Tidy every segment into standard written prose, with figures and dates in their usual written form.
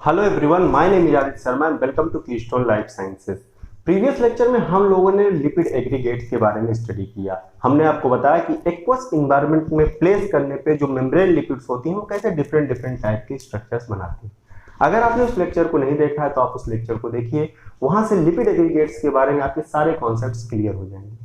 Hello everyone, my name is Aditya Sharma and welcome to Keystone life sciences. Previous lecture में हम लोगों ने lipid aggregates के बारे में स्टडी किया। हमने आपको बताया कि एक्वस एनवायरनमेंट में प्लेस करने पे जो मेम्ब्रेन लिपिड्स होती हैं वो कैसे डिफरेंट टाइप के स्ट्रक्चर्स बनाती हैं। अगर आपने उस लेक्चर को नहीं देखा है तो आप उस लेक्चर को देखिए, वहां से लिपिड एग्रीगेट्स के बारे में आपके सारे कॉन्सेप्ट्स क्लियर हो जाएंगे।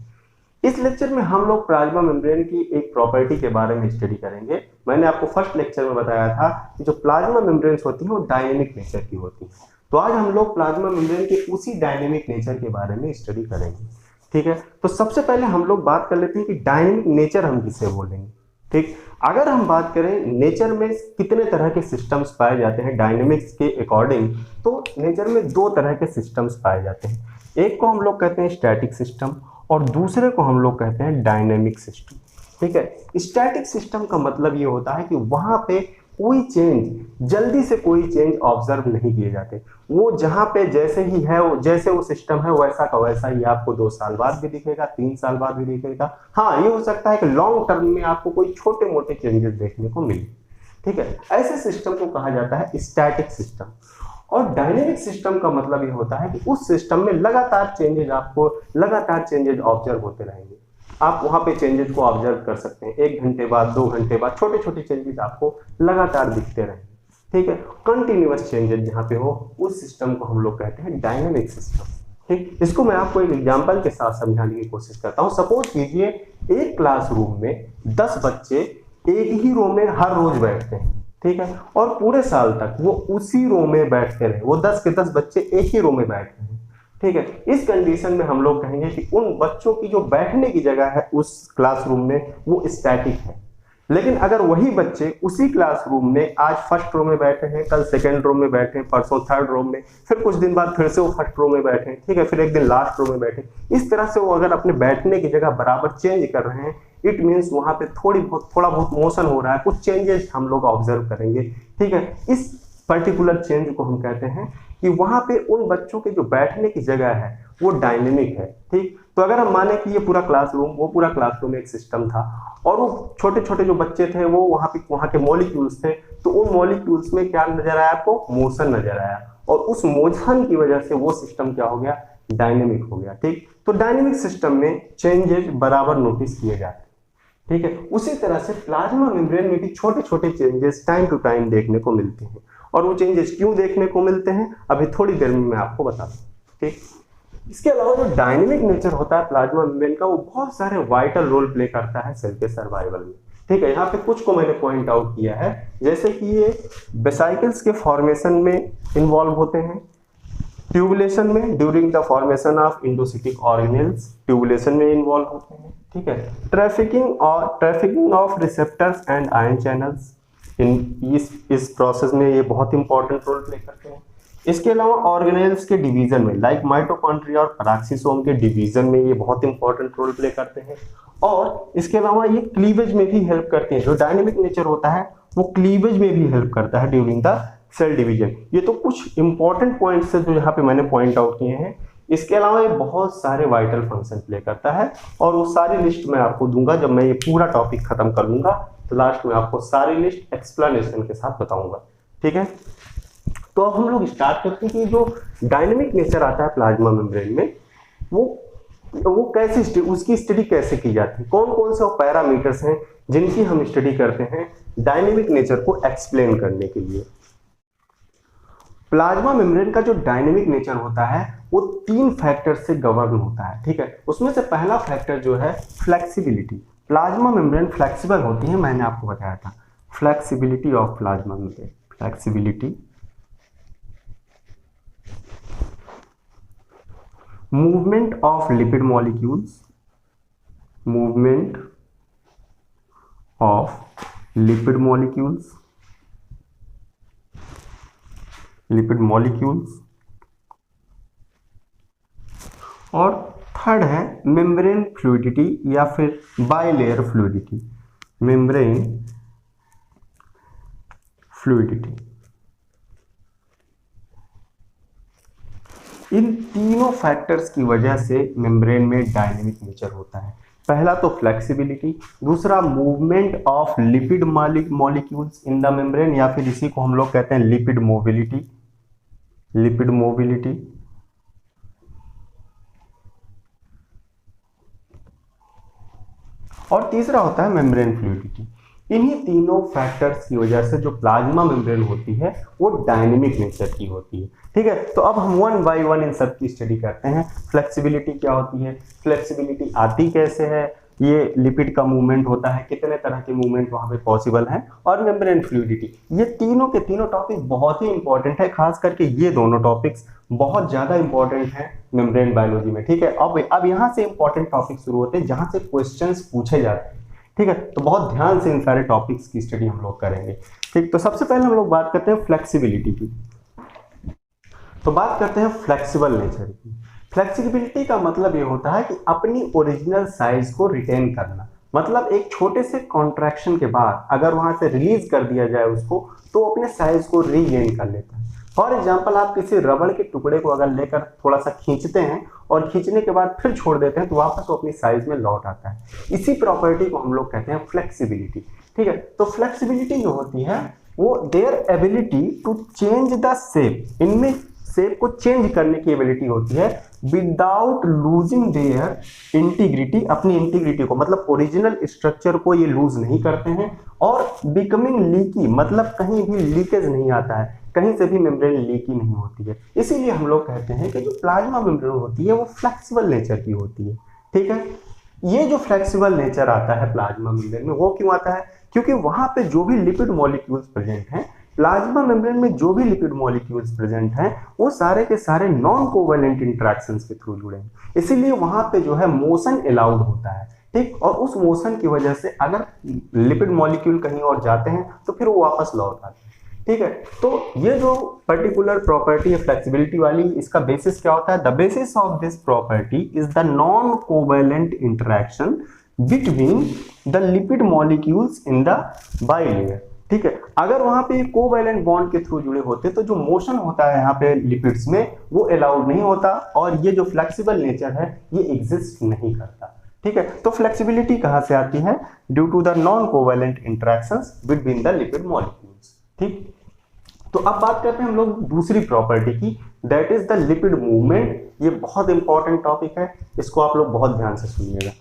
इस लेक्चर में हम लोग प्लाज्मा मेम्ब्रेन की एक प्रॉपर्टी के बारे में स्टडी करेंगे। मैंने आपको फर्स्ट लेक्चर में बताया था कि जो प्लाज्मा मेम्ब्रेन्स होती हैं वो डायनेमिक नेचर की होती हैं। तो आज हम लोग प्लाज्मा मेम्ब्रेन के उसी डायनेमिक नेचर के बारे में स्टडी करेंगे। ठीक है, तो सबसे पहले हम लोग बात कर लेते हैं कि डायनेमिक नेचर हम किसे बोलेंगे। ठीक, अगर हम बात करें नेचर में कितने तरह के सिस्टम्स पाए जाते हैं डायनेमिक्स के अकॉर्डिंग, तो नेचर में दो तरह के सिस्टम्स पाए जाते हैं। एक को हम लोग कहते हैं स्टैटिक सिस्टम और दूसरे को हम लोग कहते हैं डायनेमिक सिस्टम। ठीक है, स्टैटिक सिस्टम का मतलब ये होता है कि वहां पे कोई चेंज, जल्दी से कोई चेंज ऑब्जर्व नहीं किए जाते। वो जहां पे जैसे ही है, जैसे वो सिस्टम है वैसा का वैसा ही आपको 2 साल बाद भी दिखेगा, 3 साल बाद भी दिखेगा। हाँ, ये हो सकता है कि लॉन्ग टर्म में आपको कोई छोटे मोटे चेंजेस देखने को मिले। ठीक है, ऐसे सिस्टम को कहा जाता है स्टैटिक सिस्टम। और डायनेमिक सिस्टम का मतलब ये होता है कि उस सिस्टम में लगातार चेंजेस ऑब्जर्व होते रहेंगे। आप वहां पे चेंजेस को ऑब्जर्व कर सकते हैं, 1 घंटे बाद, 2 घंटे बाद छोटे छोटे चेंजेस आपको लगातार दिखते रहेंगे। ठीक है, कंटिन्यूअस चेंजेस जहाँ पे हो उस सिस्टम को हम लोग कहते हैं डायनेमिक सिस्टम। ठीक, इसको मैं आपको एक एग्जांपल के साथ समझाने की कोशिश करता हूँ। सपोज कीजिए एक क्लासरूम में 10 बच्चे एक ही रो में हर रोज बैठते हैं। ठीक है, और पूरे साल तक वो उसी रो में बैठते रहे, वो 10 के 10 बच्चे एक ही रो में बैठ रहे हैं। ठीक है, इस कंडीशन में हम लोग कहेंगे कि उन बच्चों की जो बैठने की जगह है उस क्लासरूम में वो स्टैटिक है। लेकिन अगर वही बच्चे उसी क्लासरूम में आज फर्स्ट रो में बैठे हैं, कल सेकंड रो में बैठे हैं, परसों थर्ड रो में, फिर कुछ दिन बाद फिर से वो फर्स्ट रो में बैठे हैं, ठीक है, फिर एक दिन लास्ट रो में बैठे, इस तरह से वो अगर अपने बैठने की जगह बराबर चेंज कर रहे हैं, इट मीन्स वहां पे थोड़ा बहुत मोशन हो रहा है, कुछ चेंजेस हम लोग ऑब्जर्व करेंगे। ठीक है, इस पर्टिकुलर चेंज को हम कहते हैं कि वहां पे उन बच्चों के जो बैठने की जगह है वो डायनेमिक है। ठीक, तो अगर हम माने कि ये पूरा क्लासरूम एक सिस्टम था और वो छोटे छोटे जो बच्चे थे वो वहां के मॉलिक्यूल्स थे, तो उन मॉलिक्यूल्स में क्या नजर आया आपको? मोशन नजर आया, और उस मोशन की वजह से वो सिस्टम क्या हो गया? डायनेमिक हो गया। ठीक, तो डायनेमिक सिस्टम में चेंजेस बराबर नोटिस किए जाते हैं। ठीक है, उसी तरह से प्लाज्मा मेम्ब्रेन में भी छोटे छोटे चेंजेस टाइम टू टाइम देखने को मिलते हैं। और वो चेंजेस क्यों देखने को मिलते हैं अभी थोड़ी देर में मैं आपको बता दूं। ठीक, इसके अलावा जो डायनेमिक नेचर होता है प्लाज्मा मेम्ब्रेन का, वो बहुत सारे वाइटल रोल प्ले करता है सेल के सर्वाइवल में। ठीक है, यहाँ पे कुछ को मैंने पॉइंट आउट किया है, जैसे कि ये वेसिकल्स के फॉर्मेशन में इन्वॉल्व होते हैं, ट्यूबुलेशन में during the formation of endocytic organelles tubulation में इन्वॉल्व होते हैं। ठीक है, trafficking of receptors and ion channels इस प्रोसेस में ये बहुत इंपॉर्टेंट रोल प्ले करते हैं। इसके अलावा ऑर्गेनेल्स के डिवीजन में लाइक माइटोकॉन्ड्रिया और पैराक्सीसोम के डिवीजन में ये बहुत इंपॉर्टेंट रोल प्ले करते हैं। और इसके अलावा ये क्लीवेज में भी हेल्प करते हैं। जो डायनेमिक नेचर होता है वो क्लीवेज में भी हेल्प करता है ड्यूरिंग द सेल डिवीजन। ये तो कुछ इंपॉर्टेंट पॉइंट्स है जो यहाँ पे मैंने पॉइंट आउट किए हैं। इसके अलावा ये बहुत सारे वाइटल फंक्शन प्ले करता है, और वो सारी लिस्ट मैं आपको दूंगा जब मैं ये पूरा टॉपिक खत्म कर लूंगा, तो लास्ट में आपको सारी लिस्ट एक्सप्लेनेशन के साथ बताऊंगा। ठीक है, तो अब हम लोग स्टार्ट करते हैं कि जो डायनेमिक नेचर आता है प्लाज्मा मेम्ब्रेन में वो कैसे, उसकी स्टडी कैसे की जाती है, कौन कौन से पैरामीटर्स हैं जिनकी हम स्टडी करते हैं डायनेमिक नेचर को एक्सप्लेन करने के लिए। प्लाज्मा मेम्ब्रेन का जो डायनेमिक नेचर होता है वो 3 फैक्टर से गवर्न होता है। ठीक है, उसमें से पहला फैक्टर जो है फ्लेक्सिबिलिटी। प्लाज्मा मेम्ब्रेन फ्लेक्सिबल होती है, मैंने आपको बताया था। Flexibility of plasma membrane, flexibility, movement of lipid molecules, movement of lipid molecules, और थर्ड है मेम्ब्रेन फ्लूइडिटी या फिर बाइलेयर फ्लूइडिटी, मेम्ब्रेन फ्लूइडिटी। इन तीनों फैक्टर्स की वजह से मेम्ब्रेन में डायनेमिक नेचर होता है। पहला तो फ्लेक्सिबिलिटी, दूसरा movement of lipid molecules in the membrane, या फिर इसी को हम लोग कहते हैं लिपिड मोबिलिटी। लिपिड मोबिलिटी, और तीसरा होता है मेम्ब्रेन फ्लूइडिटी। इन्हीं तीनों फैक्टर्स की वजह से जो प्लाज्मा मेम्ब्रेन होती है वो डायनेमिक नेचर की होती है। ठीक है, तो अब हम वन बाय वन इन सब की स्टडी करते हैं। फ्लेक्सिबिलिटी क्या होती है, फ्लेक्सिबिलिटी आती कैसे है, ये लिपिड का मूवमेंट होता है, कितने तरह के मूवमेंट वहाँ पे पॉसिबल हैं, और मेम्ब्रेन फ्लूइडिटी। ये तीनों के तीनों टॉपिक बहुत ही इंपॉर्टेंट है, खास करके ये दोनों टॉपिक्स बहुत ज़्यादा इंपॉर्टेंट हैं मेम्ब्रेन बायोलॉजी में। ठीक है, अब यहाँ से इंपॉर्टेंट टॉपिक शुरू होते हैं जहाँ से क्वेश्चंस पूछे जाते हैं। ठीक है, तो बहुत ध्यान से इन सारे टॉपिक्स की स्टडी हम लोग करेंगे। ठीक, तो सबसे पहले हम लोग बात करते हैं फ्लेक्सिबिलिटी की। तो बात करते हैं फ्लेक्सिबल नेचर की। फ्लेक्सिबिलिटी का मतलब ये होता है कि अपनी ओरिजिनल साइज को रिटेन करना, मतलब एक छोटे से कॉन्ट्रैक्शन के बाद अगर वहां से रिलीज कर दिया जाए उसको तो अपने साइज को रीगेन कर लेता है। फॉर एग्जाम्पल, आप किसी रबड़ के टुकड़े को अगर लेकर थोड़ा सा खींचते हैं और खींचने के बाद फिर छोड़ देते हैं तो वापस वो अपनी साइज में लौट आता है। इसी प्रॉपर्टी को हम लोग कहते हैं फ्लेक्सिबिलिटी। ठीक है, तो फ्लेक्सिबिलिटी जो होती है वो their ability to change the shape, इनमें शेप को चेंज करने की एबिलिटी होती है विदाउट लूजिंग देयर इंटीग्रिटी, अपनी इंटीग्रिटी को, मतलब ओरिजिनल स्ट्रक्चर को ये लूज नहीं करते हैं, और बिकमिंग लीकी, मतलब कहीं भी लीकेज नहीं आता है, कहीं से भी मेम्ब्रेन लीकी नहीं होती है। इसीलिए हम लोग कहते हैं कि जो प्लाज्मा मेम्ब्रेन होती है वो फ्लेक्सिबल नेचर की होती है। ठीक है, ये जो फ्लेक्सिबल नेचर आता है प्लाज्मा मेम्ब्रेन में वो क्यों आता है, क्योंकि वहां पे जो भी लिपिड मॉलिक्यूल्स प्रेजेंट हैं, प्लाज्मा मेम्ब्रेन में जो भी लिपिड मॉलिक्यूल्स प्रेजेंट हैं वो सारे के सारे नॉन कोवेलेंट इंटरेक्शंस के थ्रू जुड़े हैं, इसीलिए वहां पे जो है मोशन अलाउड होता है। ठीक, और उस मोशन की वजह से अगर लिपिड मॉलिक्यूल कहीं और जाते हैं तो फिर वो वापस लौट आते हैं। ठीक है, तो ये जो पर्टिकुलर प्रॉपर्टी है फ्लेक्सिबिलिटी वाली, इसका बेसिस क्या होता है, the basis of this property is the non covalent interaction between the lipid molecules in the bilayer. ठीक है, अगर वहां पे कोवैलेंट बॉन्ड के थ्रू जुड़े होते तो जो मोशन होता है यहाँ पे लिपिड्स में वो अलाउड नहीं होता, और ये जो फ्लेक्सिबल नेचर है ये एग्जिस्ट नहीं करता। ठीक है, तो फ्लेक्सिबिलिटी कहाँ से आती है, due to the non covalent interactions between the lipid molecules. ठीक, तो अब बात करते हैं हम लोग दूसरी प्रॉपर्टी की, that is the lipid movement. ये बहुत इंपॉर्टेंट टॉपिक है, इसको आप लोग बहुत ध्यान से सुनिएगा।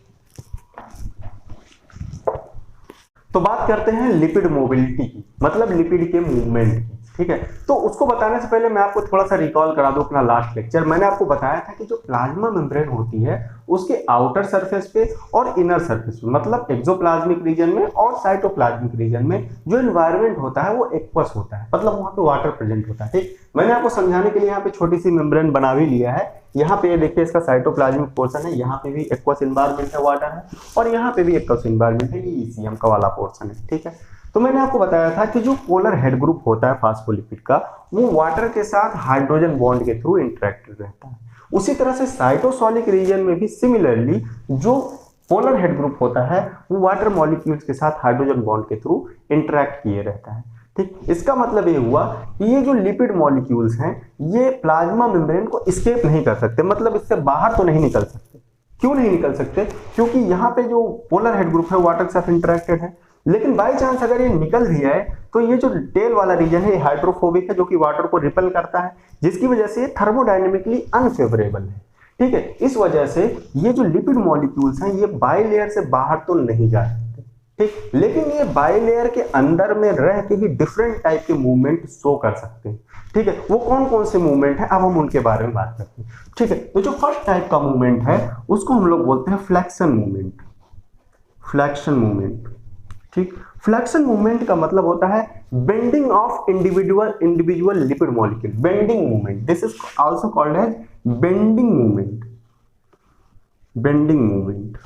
तो बात करते हैं लिपिड मोबिलिटी की, मतलब लिपिड के मूवमेंट की। ठीक है, तो उसको बताने से पहले मैं आपको थोड़ा सा रिकॉल करा दूं अपना लास्ट लेक्चर। मैंने आपको बताया था कि जो प्लाज्मा मेम्ब्रेन होती है उसके आउटर सरफेस पे और इनर सरफेस पे, मतलब एक्सोप्लाज्मिक रीजन में और साइटोप्लाज्मिक रीजन में जो एनवायरनमेंट होता है वो एक्वस होता है, मतलब वहां पे वाटर प्रेजेंट होता है। ठीक, मैंने आपको समझाने के लिए यहाँ पे छोटी सी मेम्ब्रेन बना भी लिया है। यहाँ पे ये देखिए इसका साइटोप्लाज्मिक पोर्शन है, यहाँ पे भी एक्वस एनवायरनमेंट है, वाटर है, और यहाँ पे भी एक्वस एनवायरनमेंट है, ये ईसीएम का वाला पोर्शन है। ठीक है, तो मैंने आपको बताया था कि जो पोलर हेड ग्रुप होता है फास्फोलिपिड का वो वाटर के साथ हाइड्रोजन बॉन्ड के थ्रू इंटरेक्टेड रहता है। उसी तरह से साइटोसोलिक रीजन में भी सिमिलरली जो पोलर हेड ग्रुप होता है वो वाटर मॉलिक्यूल्स के साथ हाइड्रोजन बॉन्ड के थ्रू इंटरेक्ट किए रहता है। ठीक, इसका मतलब ये हुआ कि ये जो लिपिड मॉलिक्यूल्स हैं ये प्लाज्मा मेम्ब्रेन को एस्केप नहीं कर सकते, मतलब इससे बाहर तो नहीं निकल सकते। क्यों नहीं निकल सकते, क्योंकि यहाँ पे जो पोलर हेड ग्रुप है वाटर के साथ इंटरेक्टेड है, लेकिन बाई चांस अगर ये निकल भी जाए तो ये जो टेल वाला रीजन है हाइड्रोफोबिक है, जो कि वाटर को रिपेल करता है, जिसकी वजह से थर्मोडायनेमिकली अनफेवरेबल है। ठीक है, इस वजह से ये जो लिपिड मॉलिक्यूल्स हैं ये बाई लेयर से बाहर तो नहीं जा सकते। ठीक, लेकिन ये बाई लेयर के अंदर में रह के ही डिफरेंट टाइप के मूवमेंट शो कर सकते हैं। ठीक है, वो कौन कौन से मूवमेंट है अब हम उनके बारे में बात करते हैं। ठीक है, तो जो फर्स्ट टाइप का मूवमेंट है उसको हम लोग बोलते हैं फ्लेक्शन मूवमेंट। फ्लेक्शन मूवमेंट, ठीक, फ्लेक्शन मूवमेंट का मतलब होता है bending of individual lipid molecule, bending movement. This is also called as bending movement, bending movement.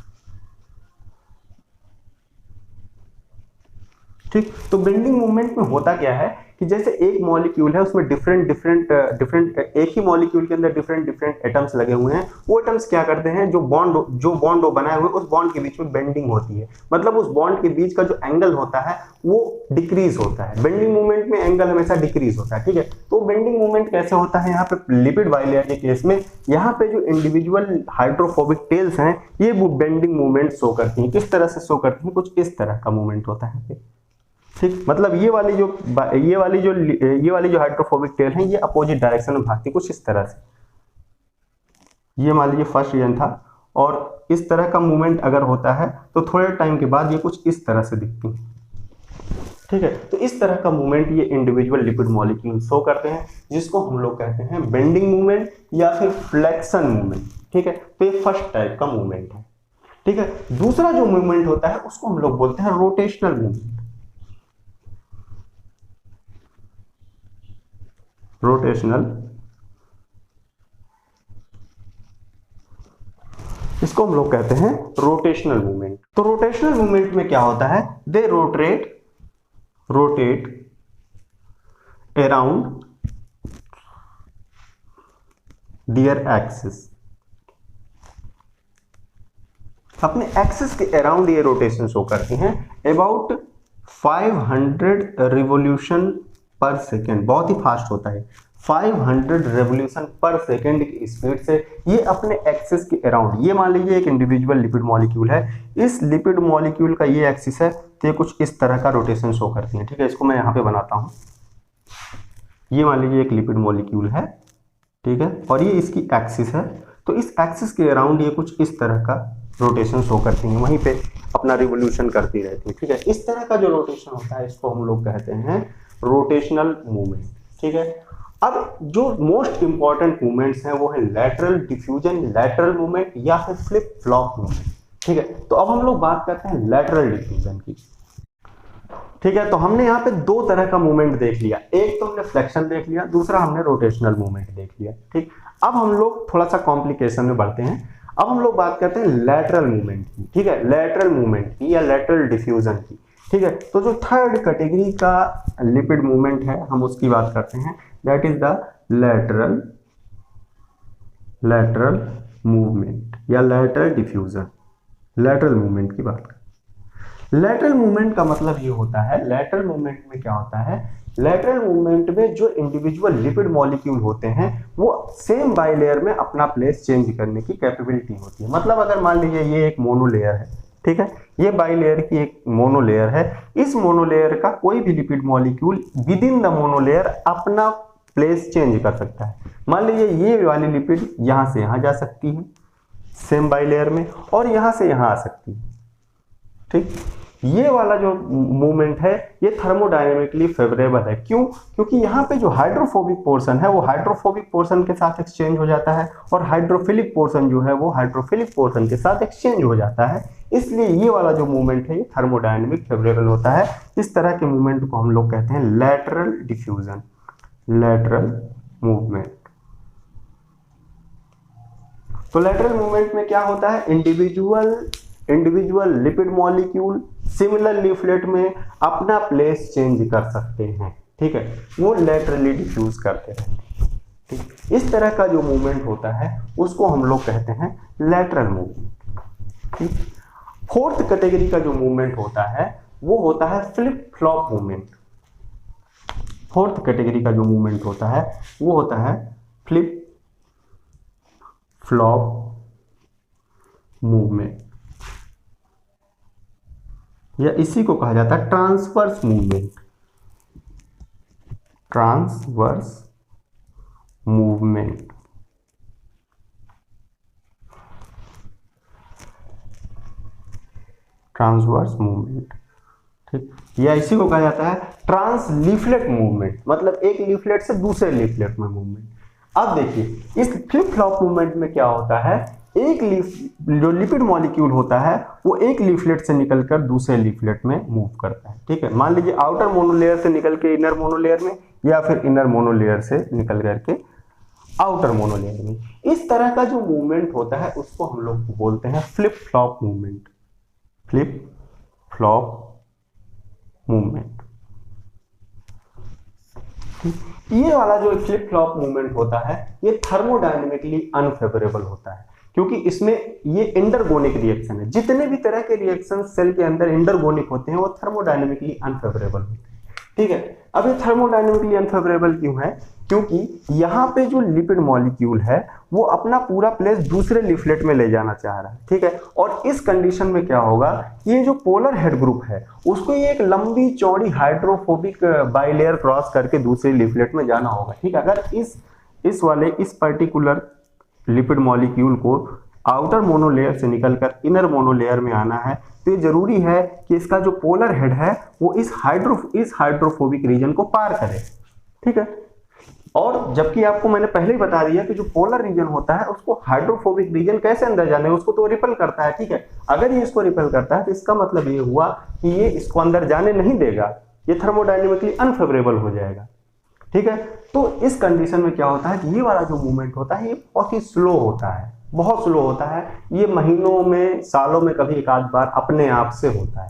ठीक, तो बेंडिंग मूवमेंट में होता क्या है कि जैसे एक मॉलिक्यूल है उसमें डिफरेंट एक ही मॉलिक्यूल के अंदर डिफरेंट एटम्स लगे हुए हैं, वो एटम्स क्या करते हैं, जो बॉन्ड बनाए हुए उस बॉन्ड के बीच में बेंडिंग होती है, मतलब उस बॉन्ड के बीच का जो एंगल होता है वो डिक्रीज होता है। बेंडिंग मूवमेंट में एंगल हमेशा डिक्रीज होता है। ठीक है, तो बेंडिंग मूवमेंट कैसे होता है, यहाँ पे लिपिड बाइलेयर के केस में यहाँ पे जो इंडिविजुअल हाइड्रोफोबिक टेल्स हैं ये वो बेंडिंग मूवमेंट शो करती हैं। किस तरह से शो करती हैं, कुछ इस तरह का मूवमेंट होता है। ठीक, मतलब ये वाली जो हाइड्रोफोबिक टेल है ये अपोजिट डायरेक्शन में भागती कुछ इस तरह से। ये मान लीजिए फर्स्ट रीजन था और इस तरह का मूवमेंट अगर होता है तो थोड़े टाइम के बाद ये कुछ इस तरह से दिखती है। ठीक है, तो इस तरह का मूवमेंट ये इंडिविजुअल लिपिड मॉलिक्यूल शो करते हैं, जिसको हम लोग कहते हैं बेंडिंग मूवमेंट या फिर फ्लेक्शन मूवमेंट। ठीक है, तो ये फर्स्ट टाइप का मूवमेंट है। ठीक है, दूसरा जो मूवमेंट होता है उसको हम लोग बोलते हैं रोटेशनल मूवमेंट। इसको हम लोग कहते हैं रोटेशनल मूवमेंट। तो रोटेशनल मूवमेंट में क्या होता है, दे रोटेट अराउंड देयर एक्सिस। अपने एक्सिस के अराउंड ये रोटेशन शो करती हैं अबाउट 500 रिवोल्यूशन पर सेकेंड। बहुत ही फास्ट होता है, 500 रेवोल्यूशन पर सेकेंड की स्पीड से ये अपने एक्सिस के अराउंड, ये मान लीजिए एक इंडिविजुअल लिपिड मॉलिक्यूल है, इस लिपिड मॉलिक्यूल का ये एक्सिस है तो ये कुछ इस तरह का रोटेशन शो करती है। ठीक है, इसको मैं यहाँ पे बनाता हूँ। ये मान लीजिए एक लिपिड मॉलिक्यूल है, ठीक है, और ये इसकी एक्सिस है, तो इस एक्सिस के अराउंड ये कुछ इस तरह का रोटेशन शो करती हैं, वहीं पे अपना रिवोल्यूशन करती रहती है। ठीक है, इस तरह का जो रोटेशन होता है इसको हम लोग कहते हैं रोटेशनल मूवमेंट। ठीक है, अब जो मोस्ट इंपॉर्टेंट मूवमेंट्स हैं वो है लैटरल डिफ्यूजन, लैटरल मूवमेंट या फिर फ्लिप फ्लॉप मूवमेंट। ठीक है, तो अब हम लोग बात करते हैं लैटरल डिफ्यूजन की। ठीक है, तो हमने यहाँ पे दो तरह का मूवमेंट देख लिया, एक तो हमने फ्लेक्शन देख लिया, दूसरा हमने रोटेशनल मूवमेंट देख लिया। ठीक, अब हम लोग थोड़ा सा कॉम्प्लिकेशन में बढ़ते हैं। अब हम लोग बात करते हैं लैटरल मूवमेंट की। ठीक है, लैटरल मूवमेंट की या लैटरल डिफ्यूजन की। ठीक है, तो जो थर्ड कैटेगरी का लिपिड मूवमेंट है हम उसकी बात करते हैं, that is the lateral movement या लैटरल डिफ्यूजन। लैटरल मूवमेंट की बात करें, लैटरल मूवमेंट का मतलब ये होता है, लैटरल मूवमेंट में क्या होता है, लैटरल मूवमेंट में जो इंडिविजुअल लिपिड मॉलिक्यूल होते हैं वो सेम बाइलेयर में अपना प्लेस चेंज करने की कैपेबिलिटी होती है। मतलब अगर मान लीजिए ये एक मोनोलेयर है, ठीक है, ये बाइलेयर की एक मोनोलेयर है, इस मोनोलेयर का कोई भी lipid molecule with in the monolayer अपना प्लेस चेंज कर सकता है। मान लीजिए ये वाली लिपिड यहां से यहां जा सकती है सेम बाइलेयर में, और यहां से यहां आ सकती है। ठीक, ये वाला जो मूवमेंट है ये थर्मोडायनेमिकली फेवरेबल है। क्यों? क्योंकि यहाँ पे जो हाइड्रोफोबिक पोर्शन है वो हाइड्रोफोबिक पोर्शन के साथ एक्सचेंज हो जाता है, और हाइड्रोफिलिक पोर्शन जो है वो हाइड्रोफिलिक पोर्शन के साथ एक्सचेंज हो जाता है। इसलिए ये वाला जो मूवमेंट है ये थर्मोडायनेमिक फेवरेबल होता है। इस तरह के मूवमेंट को हम लोग कहते हैं लैटरल डिफ्यूजन, लैटरल मूवमेंट। तो लैटरल मूवमेंट में क्या होता है, individual lipid molecule similar leaflet में अपना प्लेस चेंज कर सकते हैं। ठीक है, वो लैटरली डिफ्यूज करते हैं। ठीक, इस तरह का जो मूवमेंट होता है उसको हम लोग कहते हैं लैटरल मूवमेंट। ठीक, फोर्थ कैटेगरी का जो मूवमेंट होता है वो होता है flip flop movement. Fourth category का जो मूवमेंट होता है वो होता है फ्लिप फ्लॉप मूवमेंट, या इसी को कहा जाता है transverse movement. Transverse movement, transverse movement. ठीक, या इसी को कहा जाता है ट्रांस लीफलेट मूवमेंट, मतलब एक लीफलेट से दूसरे लीफलेट में मूवमेंट। अब देखिए इस फ्लिप फ्लॉप मूवमेंट में क्या होता है, एक जो लिपिड मॉलिक्यूल होता है वो एक लीफलेट से निकलकर दूसरे लीफलेट में मूव करता है। ठीक है, मान लीजिए आउटर मोनोलेयर से निकल के इनर मोनोलेयर में, या फिर इनर मोनोलेयर से निकल करके आउटर मोनोलेयर में। इस तरह का जो मूवमेंट होता है उसको हम लोग बोलते हैं flip flop movement, flip flop movement. ये वाला जो फ्लिप फ्लॉप मूवमेंट होता है ये थर्मोडायनेमिकली अनफेवरेबल होता है, क्योंकि इसमें ये इंडरगोनिक रिएक्शन है। जितने भी तरह के रिएक्शन सेल के अंदर इंडरगोनिक होते हैं वो थर्मोडायनेमिकली अनफेवरेबल होते हैं। ठीक है, अब ये थर्मोडायनेमिकली अनफेवरेबल क्यों है? क्योंकि यहाँ पे जो लिपिड मॉलिक्यूल है वो अपना पूरा प्लेस दूसरे लिफलेट में ले जाना चाह रहा है, ठीक है। और इस कंडीशन में क्या होगा, ये जो पोलर हेड ग्रुप है उसको ये एक लंबी चौड़ी हाइड्रोफोबिक बाइलेयर क्रॉस करके दूसरे लिफलेट में जाना होगा, ठीक है। अगर इस पर्टिकुलर लिपिड मॉलिक्यूल को आउटर मोनोलेयर से निकलकर इनर मोनोलेयर में आना है तो ये जरूरी है कि इसका जो पोलर हेड है वो इस हाइड्रोफोबिक रीजन को पार करे, ठीक है। और जबकि आपको मैंने पहले ही बता दिया कि जो पोलर रीजन होता है उसको हाइड्रोफोबिक रीजन कैसे अंदर जाने, उसको तो रिपेल करता है, ठीक है। अगर ये इसको रिपेल करता है तो इसका मतलब ये हुआ कि ये इसको अंदर जाने नहीं देगा, ये थर्मोडायनेमिकली अनफेवरेबल हो जाएगा, ठीक है। तो इस कंडीशन में क्या होता है कि ये वाला जो मूवमेंट होता है ये बहुत ही स्लो होता है, बहुत स्लो होता है। ये महीनों में सालों में कभी एक आध बार अपने आप से होता है,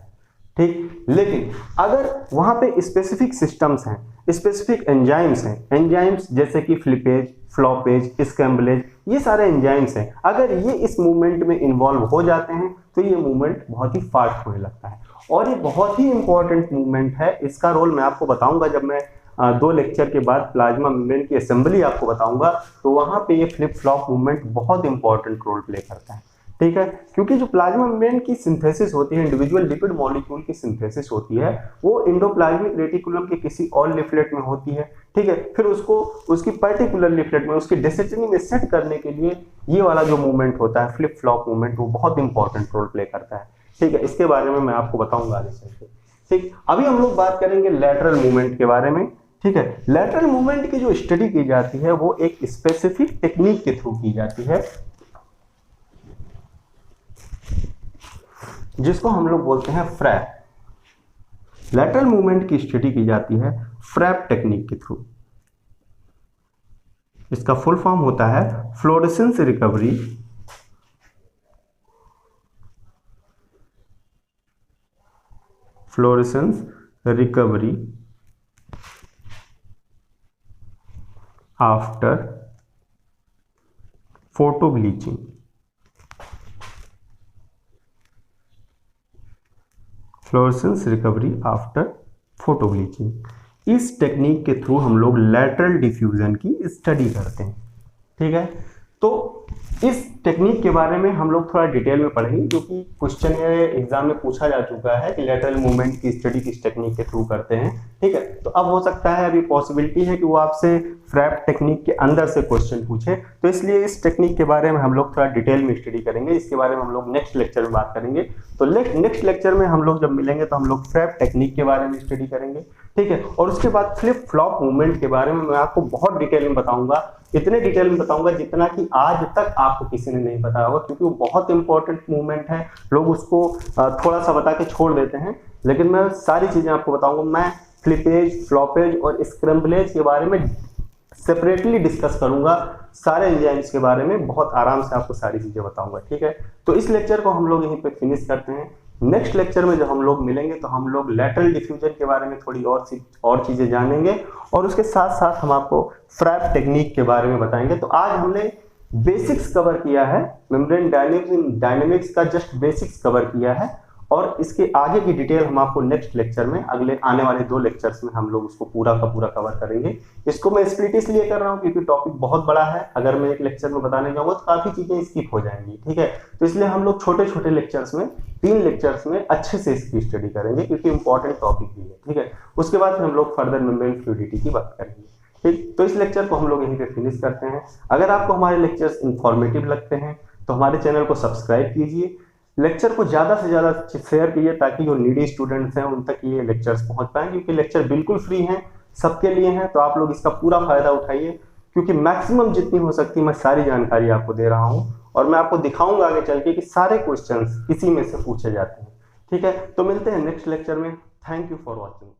ठीक। लेकिन अगर वहां पे स्पेसिफिक सिस्टम्स हैं, स्पेसिफिक एंजाइम्स हैं, एंजाइम्स जैसे कि फ्लिपेज, फ्लॉपेज, स्क्रैम्बलेज, ये सारे एंजाइम्स हैं, अगर ये इस मूवमेंट में इन्वॉल्व हो जाते हैं तो ये मूवमेंट बहुत ही फास्ट होने लगता है। और ये बहुत ही इंपॉर्टेंट मूवमेंट है। इसका रोल मैं आपको बताऊंगा जब मैं 2 लेक्चर के बाद प्लाज्मा मेम्ब्रेन की असेंबली आपको बताऊंगा, तो वहां पे ये फ्लिप फ्लॉप मूवमेंट बहुत इंपॉर्टेंट रोल प्ले करता है, ठीक है। क्योंकि जो प्लाज्मा मेम्ब्रेन की सिंथेसिस होती है, इंडिविजुअल लिपिड मॉलिक्यूल की सिंथेसिस होती है, वो एंडोप्लाज्मिक रेटिकुलम के किसी और लिफलेट में होती है, ठीक है। फिर उसको उसकी पर्टिकुलर लिफलेट में उसकी डेस्टिनी में सेट करने के लिए ये वाला जो मूवमेंट होता है फ्लिप फ्लॉप मूवमेंट, वो बहुत इंपॉर्टेंट रोल प्ले करता है, ठीक है। इसके बारे में मैं आपको बताऊंगा आगे चल के, ठीक। अभी हम लोग बात करेंगे लैटरल मूवमेंट के बारे में, ठीक है। लैटरल मूवमेंट की जो स्टडी की जाती है वो एक स्पेसिफिक टेक्निक के थ्रू की जाती है जिसको हम लोग बोलते हैं फ्रैप। लैटरल मूवमेंट की स्टडी की जाती है फ्रैप टेक्निक के थ्रू। इसका फुल फॉर्म होता है fluorescence recovery after photo bleaching. Fluorescence recovery after photo bleaching. इस टेक्निक के थ्रू हम लोग लैटरल डिफ्यूजन की स्टडी करते हैं, ठीक है। तो इस टेक्निक के बारे में हम लोग थोड़ा डिटेल में पढ़ेंगे क्योंकि क्वेश्चन एग्जाम में पूछा जा चुका है कि लैटरल मूवमेंट की स्टडी किस टेक्निक के थ्रू करते हैं, ठीक है। तो अब हो सकता है अभी पॉसिबिलिटी है कि वो आपसे फ्रैप टेक्निक के अंदर से क्वेश्चन पूछे, तो इसलिए इस टेक्निक के बारे में हम लोग थोड़ा डिटेल में स्टडी करेंगे। इसके बारे में हम लोग नेक्स्ट लेक्चर में बात करेंगे। तो नेक्स्ट लेक्चर में हम लोग जब मिलेंगे तो हम लोग फ्रैप टेक्निक के बारे में स्टडी करेंगे, ठीक है। और उसके बाद फ्लिप फ्लॉप मूवमेंट के बारे में मैं आपको बहुत डिटेल में बताऊंगा, इतने डिटेल में बताऊंगा जितना कि आज तक आपको किसी ने नहीं बताया होगा, क्योंकि वो बहुत इंपॉर्टेंट मूवमेंट है। लोग उसको थोड़ा सा बता के छोड़ देते हैं, लेकिन मैं सारी चीजें आपको बताऊंगा। मैं फ्लिपेज, फ्लॉपेज और स्क्रैम्बलेज के बारे में सेपरेटली डिस्कस करूंगा, सारे एंजाइम्स के बारे में बहुत आराम से आपको सारी चीजें बताऊंगा, ठीक है। तो इस लेक्चर को हम लोग यहीं पे फिनिश करते हैं। नेक्स्ट लेक्चर में जब हम लोग मिलेंगे तो हम लोग लैटरल डिफ्यूजन के बारे में थोड़ी और चीजें जानेंगे और उसके साथ साथ हम आपको फ्रैप टेक्निक के बारे में बताएंगे। तो आज हमने बेसिक्स कवर किया है, मेम्ब्रेन डायनेमिक्स का जस्ट बेसिक्स कवर किया है, और इसके आगे की डिटेल हम आपको नेक्स्ट लेक्चर में, अगले आने वाले 2 लेक्चर्स में हम लोग उसको पूरा का पूरा कवर करेंगे। इसको मैं स्प्लिट इसलिए कर रहा हूँ क्योंकि टॉपिक बहुत बड़ा है, अगर मैं एक लेक्चर में बताने जाऊंगा तो काफी चीजें स्किप हो जाएंगी, ठीक है। तो इसलिए हम लोग छोटे छोटे लेक्चर्स में, 3 लेक्चर्स में अच्छे से इसकी स्टडी करेंगे क्योंकि इंपॉर्टेंट टॉपिक भी है, ठीक है। उसके बाद हम लोग फर्दर मेम्ब्रेन फ्लूइडिटी की बात करेंगे, ठीक। तो इस लेक्चर को हम लोग यहीं पे फिनिश करते हैं। अगर आपको हमारे लेक्चर्स इंफॉर्मेटिव लगते हैं तो हमारे चैनल को सब्सक्राइब कीजिए, लेक्चर को ज़्यादा से ज़्यादा शेयर कीजिए ताकि जो नीडी स्टूडेंट्स हैं उन तक ये लेक्चर्स पहुंच पाएं, क्योंकि लेक्चर बिल्कुल फ्री हैं, सबके लिए हैं। तो आप लोग इसका पूरा फायदा उठाइए, क्योंकि मैक्सिमम जितनी हो सकती है मैं सारी जानकारी आपको दे रहा हूं और मैं आपको दिखाऊंगा आगे चल के कि सारे क्वेश्चंस इसी में से पूछे जाते हैं, ठीक है। तो मिलते हैं नेक्स्ट लेक्चर में। Thank you for watching.